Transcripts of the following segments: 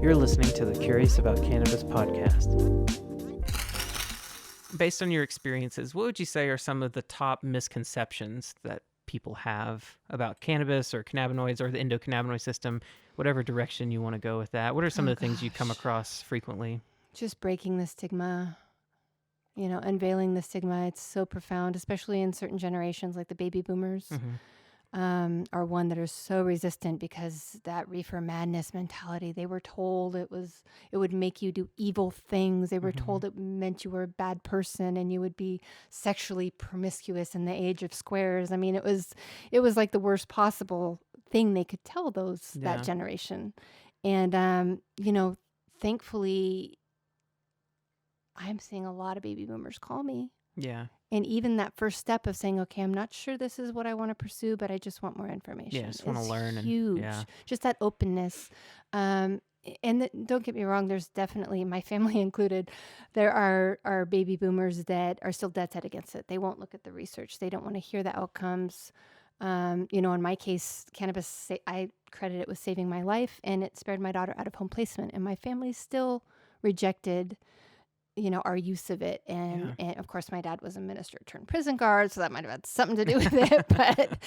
You're listening to the Curious About Cannabis Podcast. Based on your experiences, what would you say are some of the top misconceptions that people have about cannabis or cannabinoids or the endocannabinoid system, whatever direction you want to go with that? What are some of the things you come across frequently? Just breaking the stigma, unveiling the stigma. It's so profound, especially in certain generations like the baby boomers. Are one that are so resistant because that reefer madness mentality. They were told it would make you do evil things. They were told it meant you were a bad person and you would be sexually promiscuous in the age of squares. I mean, it was like the worst possible thing they could tell that generation. And thankfully, I'm seeing a lot of baby boomers call me. Yeah. And even that first step of saying, okay, I'm not sure this is what I want to pursue, but I just want more information. Yeah, just want to learn. Huge. Just that openness. And don't get me wrong, there's definitely, my family included, there are baby boomers that are still dead set against it. They won't look at the research. They don't want to hear the outcomes. In my case, cannabis, I credit it with saving my life, and it spared my daughter out of home placement. And my family still rejected our use of it. And of course, my dad was a minister turned prison guard, so that might have had something to do with it. But,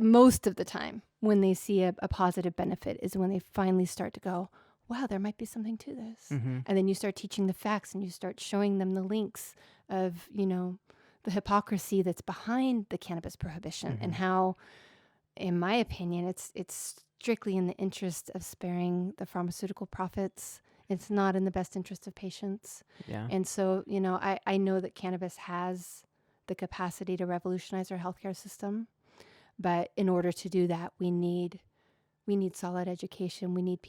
most of the time when they see a positive benefit is when they finally start to go, wow, there might be something to this. And then you start teaching the facts and you start showing them the links of, the hypocrisy that's behind the cannabis prohibition and how, in my opinion, it's strictly in the interest of sparing the pharmaceutical profits. It's not in the best interest of patients. Yeah. And so, I know that cannabis has the capacity to revolutionize our healthcare system. But in order to do that, we need solid education. We need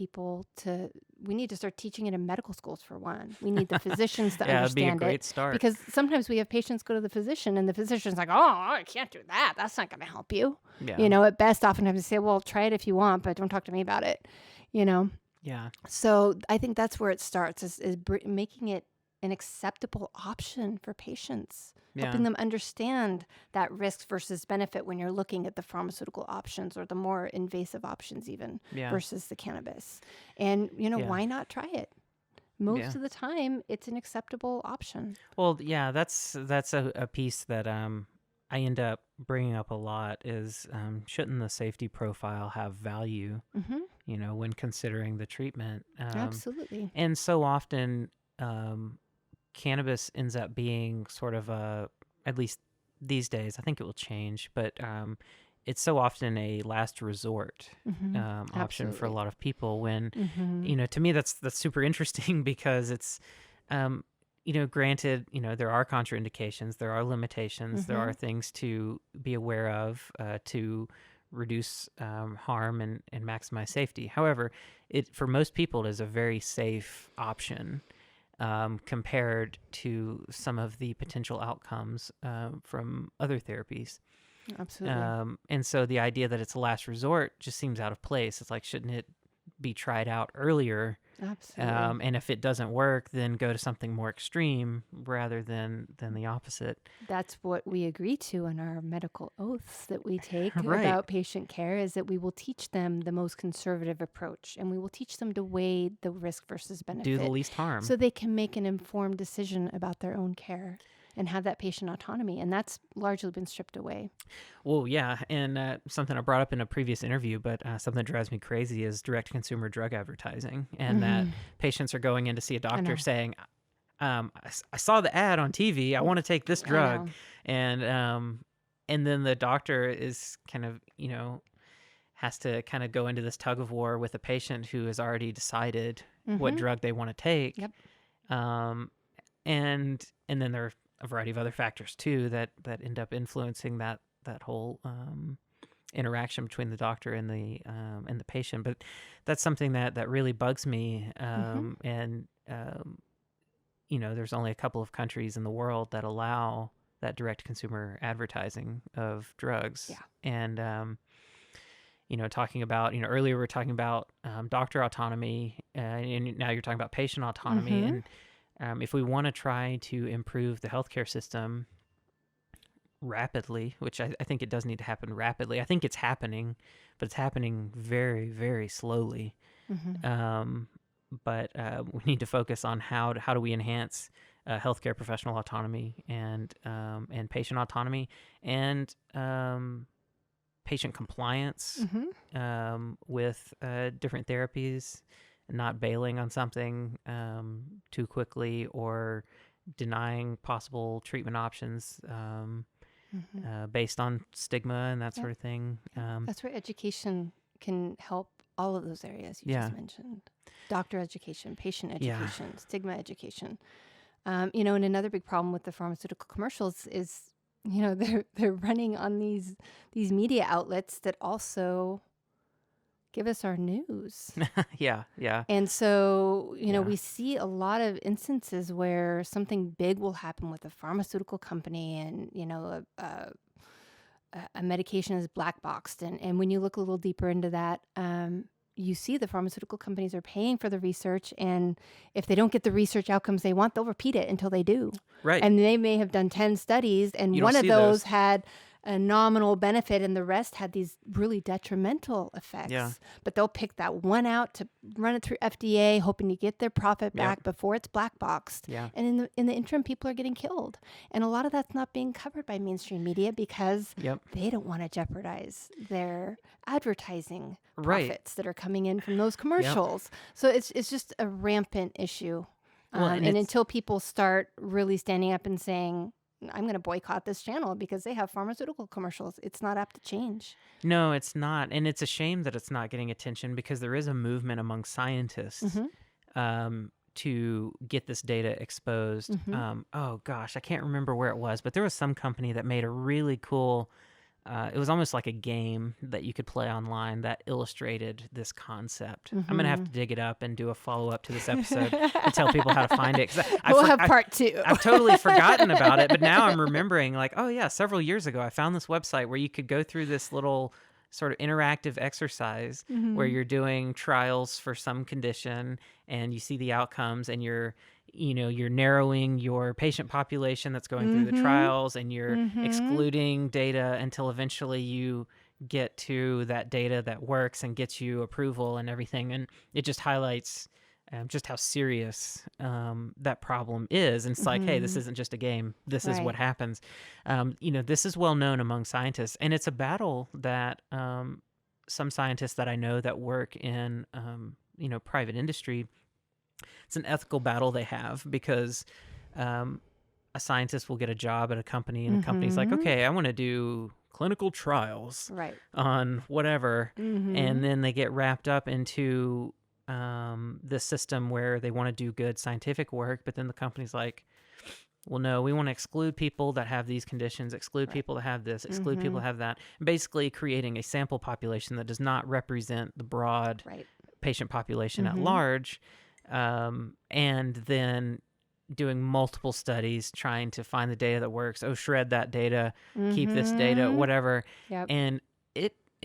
to start teaching it in medical schools, for one. We need the physicians to understand it. That'd be a great start. Because sometimes we have patients go to the physician and the physician's like, oh, I can't do that. That's not going to help you. Yeah. At best, oftentimes they say, well, try it if you want, but don't talk to me about it, Yeah. So I think that's where it starts is making it an acceptable option for patients, helping them understand that risk versus benefit when you're looking at the pharmaceutical options or the more invasive options even versus the cannabis. And, why not try it? Most of the time, it's an acceptable option. Well, yeah, that's a piece that I end up bringing up a lot is shouldn't the safety profile have value, when considering the treatment? Absolutely. And so often cannabis ends up being sort of at least these days, I think it will change, but it's so often a last resort option for a lot of people when, to me, that's super interesting because it's, granted, there are contraindications, there are limitations, there are things to be aware of to reduce harm and maximize safety. However, for most people, it is a very safe option compared to some of the potential outcomes from other therapies. Absolutely. And so the idea that it's a last resort just seems out of place. It's like, shouldn't it be tried out earlier? Absolutely. And if it doesn't work, then go to something more extreme rather than the opposite. That's what we agree to in our medical oaths that we take Right. about patient care is that we will teach them the most conservative approach and we will teach them to weigh the risk versus benefit. Do the least harm. So they can make an informed decision about their own care and have that patient autonomy. And that's largely been stripped away. Well, yeah. And something I brought up in a previous interview, but something that drives me crazy is direct-to-consumer drug advertising. And that patients are going in to see a doctor saying, I saw the ad on TV. I want to take this drug. And then the doctor is kind of, has to kind of go into this tug of war with a patient who has already decided what drug they want to take. Yep. And then there are a variety of other factors too that end up influencing that whole interaction between the doctor and the patient. But that's something that really bugs me. And there's only a couple of countries in the world that allow that direct consumer advertising of drugs. Yeah. And talking about, earlier we were talking about doctor autonomy, and now you're talking about patient autonomy. And if we want to try to improve the healthcare system, rapidly, which I think it does need to happen rapidly. I think it's happening, but it's happening very, very slowly. But we need to focus on how do we enhance healthcare professional autonomy and patient autonomy and patient compliance with different therapies, not bailing on something too quickly or denying possible treatment options based on stigma and that sort of thing. That's where education can help all of those areas you just mentioned. Doctor education, patient education, stigma education. And another big problem with the pharmaceutical commercials is, they're running on these media outlets that also give us our news. Yeah. And so, we see a lot of instances where something big will happen with a pharmaceutical company and, a medication is black boxed. And when you look a little deeper into that, you see the pharmaceutical companies are paying for the research. And if they don't get the research outcomes they want, they'll repeat it until they do. Right. And they may have done 10 studies and one of those had a nominal benefit and the rest had these really detrimental effects. Yeah. But they'll pick that one out to run it through FDA, hoping to get their profit back before it's black boxed. Yeah. And in the interim, people are getting killed. And a lot of that's not being covered by mainstream media because they don't want to jeopardize their advertising profits that are coming in from those commercials. So it's just a rampant issue. And until people start really standing up and saying, I'm going to boycott this channel because they have pharmaceutical commercials, it's not apt to change. No, it's not. And it's a shame that it's not getting attention because there is a movement among scientists to get this data exposed. Oh, gosh, I can't remember where it was, but there was some company that made a really cool, it was almost like a game that you could play online that illustrated this concept. I'm going to have to dig it up and do a follow-up to this episode and tell people how to find it. We'll have part 2. I've totally forgotten about it, but now I'm remembering like, oh yeah, several years ago, I found this website where you could go through this little sort of interactive exercise where you're doing trials for some condition and you see the outcomes and you're narrowing your patient population that's going through the trials and you're excluding data until eventually you get to that data that works and gets you approval and everything. And it just highlights just how serious that problem is. And it's like, hey, this isn't just a game. This is what happens. This is well known among scientists. And it's a battle that some scientists that I know that work in, private industry, it's an ethical battle they have because a scientist will get a job at a company and the company's like, okay, I want to do clinical trials on whatever. And then they get wrapped up into this system where they want to do good scientific work. But then the company's like, well, no, we want to exclude people that have these conditions, exclude people that have this, exclude people that have that. Basically creating a sample population that does not represent the broad patient population at large. And then doing multiple studies, trying to find the data that works. Oh, shred that data, keep this data, whatever. And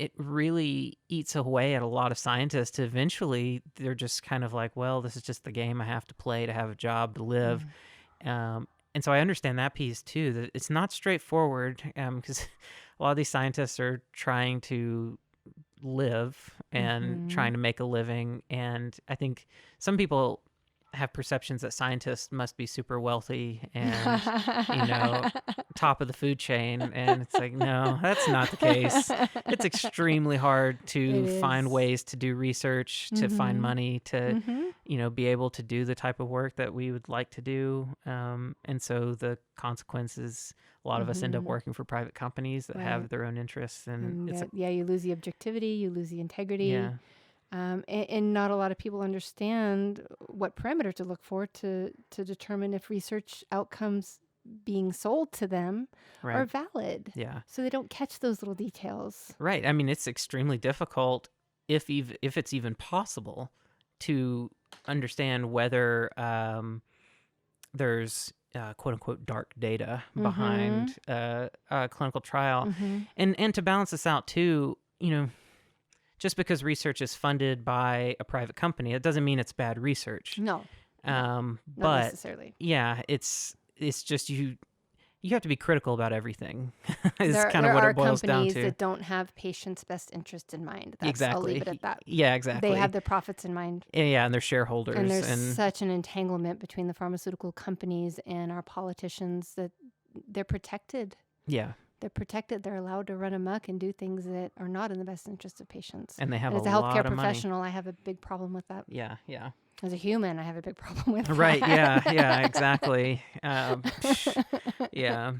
it really eats away at a lot of scientists. Eventually, they're just kind of like, well, this is just the game I have to play to have a job, to live. And so I understand that piece too, that it's not straightforward because a lot of these scientists are trying to live and trying to make a living. And I think some people have perceptions that scientists must be super wealthy and, top of the food chain. And it's like, no, that's not the case. It's extremely hard to find ways to do research, to find money, to, be able to do the type of work that we would like to do. And so the consequences, a lot of us end up working for private companies that have their own interests. And you lose the objectivity, you lose the integrity. And not a lot of people understand what parameters to look for to determine if research outcomes being sold to them are valid. So they don't catch those little details. Right. I mean, it's extremely difficult, if it's even possible, to understand whether there's quote unquote dark data behind a clinical trial. And to balance this out too, just because research is funded by a private company, it doesn't mean it's bad research. No. Not necessarily. Yeah, it's just you have to be critical about everything. Is There kind of what are it boils down companies to. that don't have patients' best interest in mind. I'll Exactly. leave it at that. Yeah, exactly. They have their profits in mind. Yeah, and their shareholders. And there's such an entanglement between the pharmaceutical companies and our politicians that they're protected. Yeah. They're protected. They're allowed to run amok and do things that are not in the best interest of patients. And they have as a lot healthcare of professional, I have a big problem with that. Yeah, yeah. As a human, I have a big problem with that. Right, yeah, exactly. Yeah.